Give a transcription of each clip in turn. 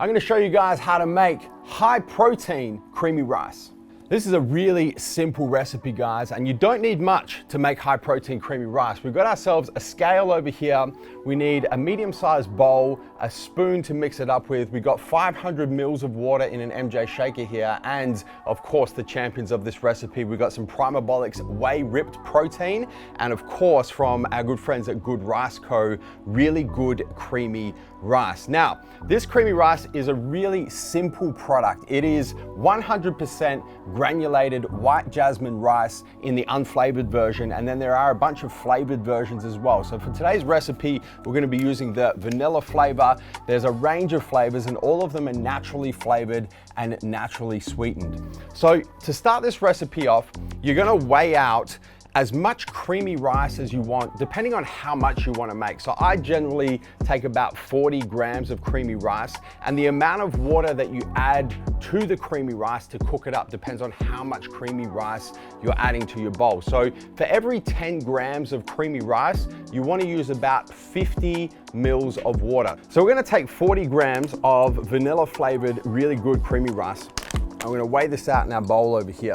I'm going to show you guys how to make high protein creamy rice. This is a really simple recipe, guys, and you don't need much to make high protein creamy rice. We've got ourselves a scale over here. We need a medium-sized bowl, a spoon to mix it up with. We've got 500 mils of water in an MJ shaker here, and of course the champions of this recipe, we've got some Primabolics Whey ripped protein, and of course from our good friends at Good Rice Co, really good creamy rice. Now, this creamy rice is a really simple product. It is 100% granulated white jasmine rice in the unflavored version, and then there are a bunch of flavored versions as well. So for today's recipe, we're going to be using the vanilla flavor. There's a range of flavors and all of them are naturally flavored and naturally sweetened. So to start this recipe off, you're going to weigh out as much creamy rice as you want, depending on how much you want to make. So I generally take about 40 grams of creamy rice, and the amount of water that you add to the creamy rice to cook it up depends on how much creamy rice you're adding to your bowl. So for every 10 grams of creamy rice, you want to use about 50 mils of water. So we're going to take 40 grams of vanilla flavored, really good creamy rice. I'm going to weigh this out in our bowl over here.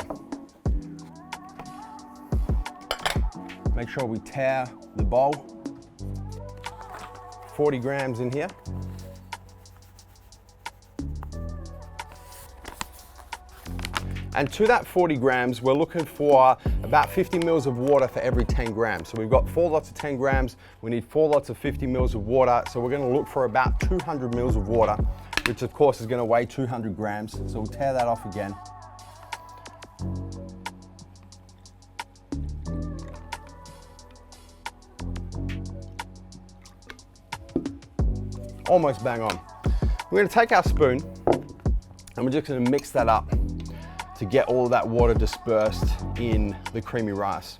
Make sure we tare the bowl. 40 grams in here. And to that 40 grams, we're looking for about 50 mils of water for every 10 grams. So we've got 4 lots of 10 grams. We need 4 lots of 50 mils of water. So we're gonna look for about 200 mils of water, which of course is gonna weigh 200 grams. So we'll tear that off again. Almost bang on. We're gonna take our spoon and we're just gonna mix that up to get all of that water dispersed in the creamy rice.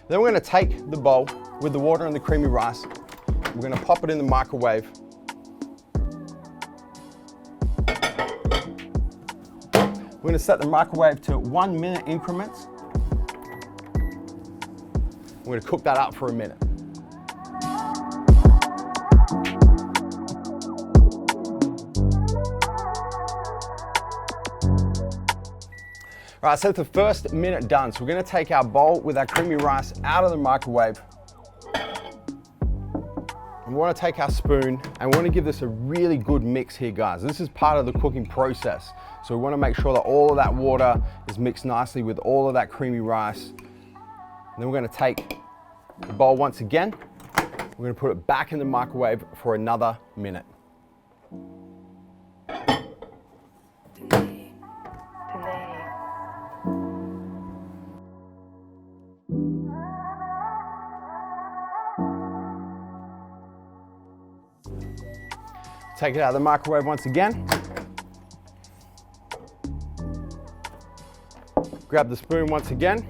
Then we're gonna take the bowl with the water and the creamy rice. We're gonna pop it in the microwave. We're gonna set the microwave to 1 minute increments. We're gonna cook that up for a minute. All right, so it's the first minute done. So we're gonna take our bowl with our creamy rice out of the microwave. And we wanna take our spoon and we wanna give this a really good mix here, guys. This is part of the cooking process. So we wanna make sure that all of that water is mixed nicely with all of that creamy rice. And then we're gonna take the bowl once again. We're gonna put it back in the microwave for another minute. Take it out of the microwave once again. Grab the spoon once again.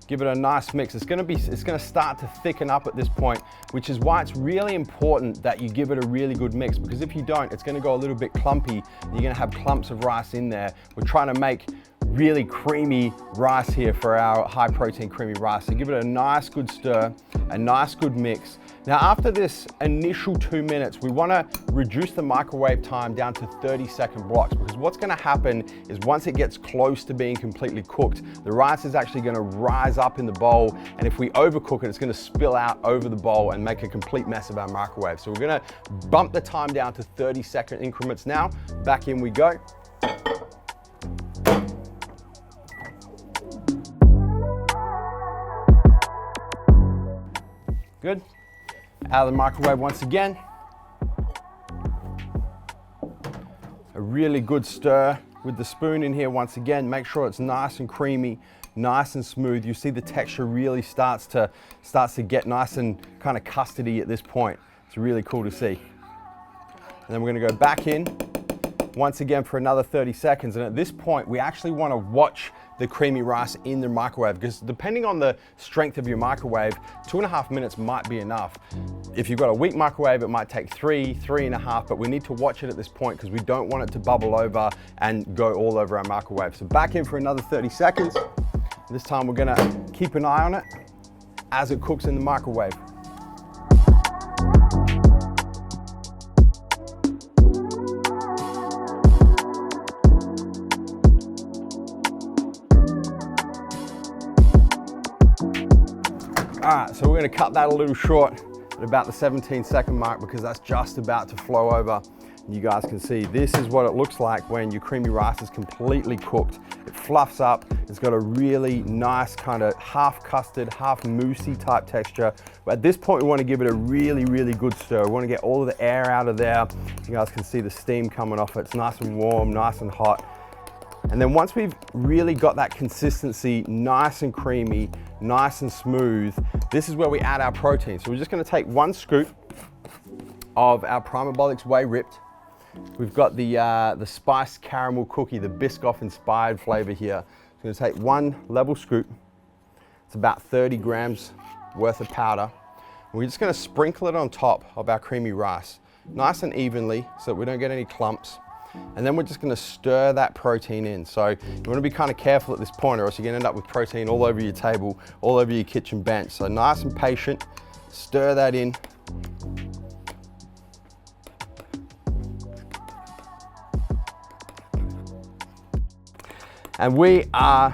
Give it a nice mix. It's gonna start to thicken up at this point, which is why it's really important that you give it a really good mix, because if you don't, it's gonna go a little bit clumpy. You're gonna have clumps of rice in there. We're trying to make really creamy rice here for our high protein creamy rice. So give it a nice good stir, a nice good mix. Now after this initial 2 minutes, we wanna reduce the microwave time down to 30-second blocks, because what's gonna happen is once it gets close to being completely cooked, the rice is actually gonna rise up in the bowl, and if we overcook it, it's gonna spill out over the bowl and make a complete mess of our microwave. So we're gonna bump the time down to 30-second increments now. Back in we go. Good. Out of the microwave once again. A really good stir with the spoon in here once again. Make sure it's nice and creamy, nice and smooth. You see the texture really starts to get nice and kind of custardy at this point. It's really cool to see. And then we're gonna go back in once again for another 30 seconds. And at this point, we actually wanna watch the creamy rice in the microwave, because depending on the strength of your microwave, 2.5 minutes might be enough. If you've got a weak microwave, it might take 3.5, but we need to watch it at this point because we don't want it to bubble over and go all over our microwave. So back in for another 30 seconds. This time we're gonna keep an eye on it as it cooks in the microwave. right, so we're gonna cut that a little short at about the 17-second mark because that's just about to flow over. And you guys can see this is what it looks like when your creamy rice is completely cooked. It fluffs up, it's got a really nice kind of half custard, half moussey type texture. But at this point, we wanna give it a really, really good stir. We wanna get all of the air out of there. You guys can see the steam coming off it. It's nice and warm, nice and hot. And then once we've really got that consistency nice and creamy, nice and smooth, this is where we add our protein. So we're just gonna take 1 scoop of our Primabolics Whey Ripped. We've got the spiced caramel cookie, the Biscoff inspired flavor here. So I'm gonna take 1 level scoop. It's about 30 grams worth of powder. We're just gonna sprinkle it on top of our creamy rice, nice and evenly so that we don't get any clumps. And then we're just gonna stir that protein in. So you wanna be kind of careful at this point or else you're gonna end up with protein all over your table, all over your kitchen bench. So nice and patient, stir that in. And we are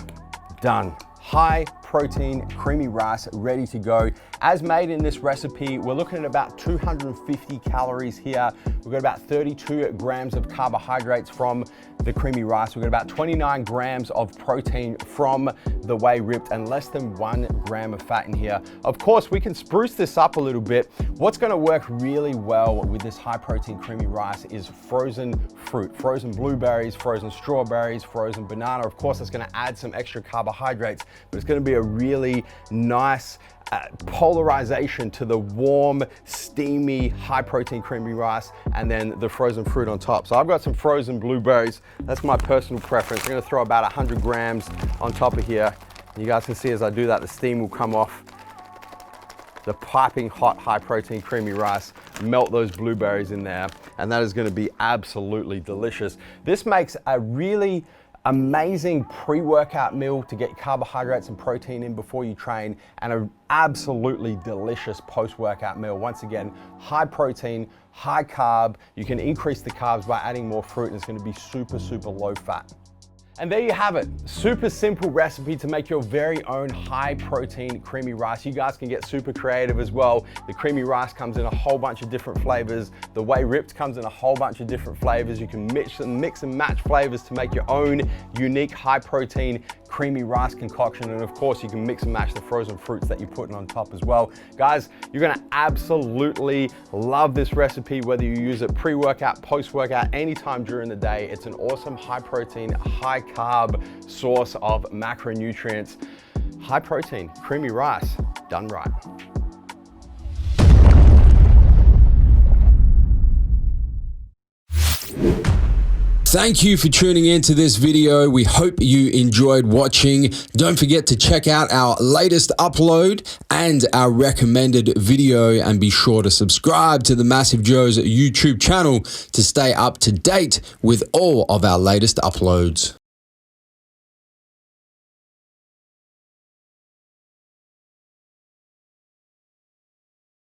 done. High protein, creamy rice, ready to go. As made in this recipe, we're looking at about 250 calories here. We've got about 32 grams of carbohydrates from the creamy rice. We've got about 29 grams of protein from the Whey Ripped and less than 1 gram of fat in here. Of course, we can spruce this up a little bit. What's gonna work really well with this high protein creamy rice is frozen fruit, frozen blueberries, frozen strawberries, frozen banana. Of course, that's gonna add some extra carbohydrates, but it's gonna be a really nice polarization to the warm, steamy, high protein creamy rice and then the frozen fruit on top. So I've got some frozen blueberries. That's my personal preference. I'm gonna throw about 100 grams on top of here. You guys can see as I do that, the steam will come off the piping hot, high protein creamy rice, melt those blueberries in there, and that is gonna be absolutely delicious. This makes a really amazing pre-workout meal to get carbohydrates and protein in before you train, and an absolutely delicious post-workout meal. Once again, high protein, high carb. You can increase the carbs by adding more fruit, and it's gonna be super, super low fat. And there you have it. Super simple recipe to make your very own high protein creamy rice. You guys can get super creative as well. The creamy rice comes in a whole bunch of different flavors. The Whey Ripped comes in a whole bunch of different flavors. You can mix and match flavors to make your own unique high protein creamy rice concoction. And of course, you can mix and match the frozen fruits that you're putting on top as well. Guys, you're gonna absolutely love this recipe, whether you use it pre-workout, post-workout, anytime during the day. It's an awesome high protein, high carb source of macronutrients. High protein, creamy rice, done right. Thank you for tuning into this video. We hope you enjoyed watching. Don't forget to check out our latest upload and our recommended video, and be sure to subscribe to the MassiveJoes YouTube channel to stay up to date with all of our latest uploads.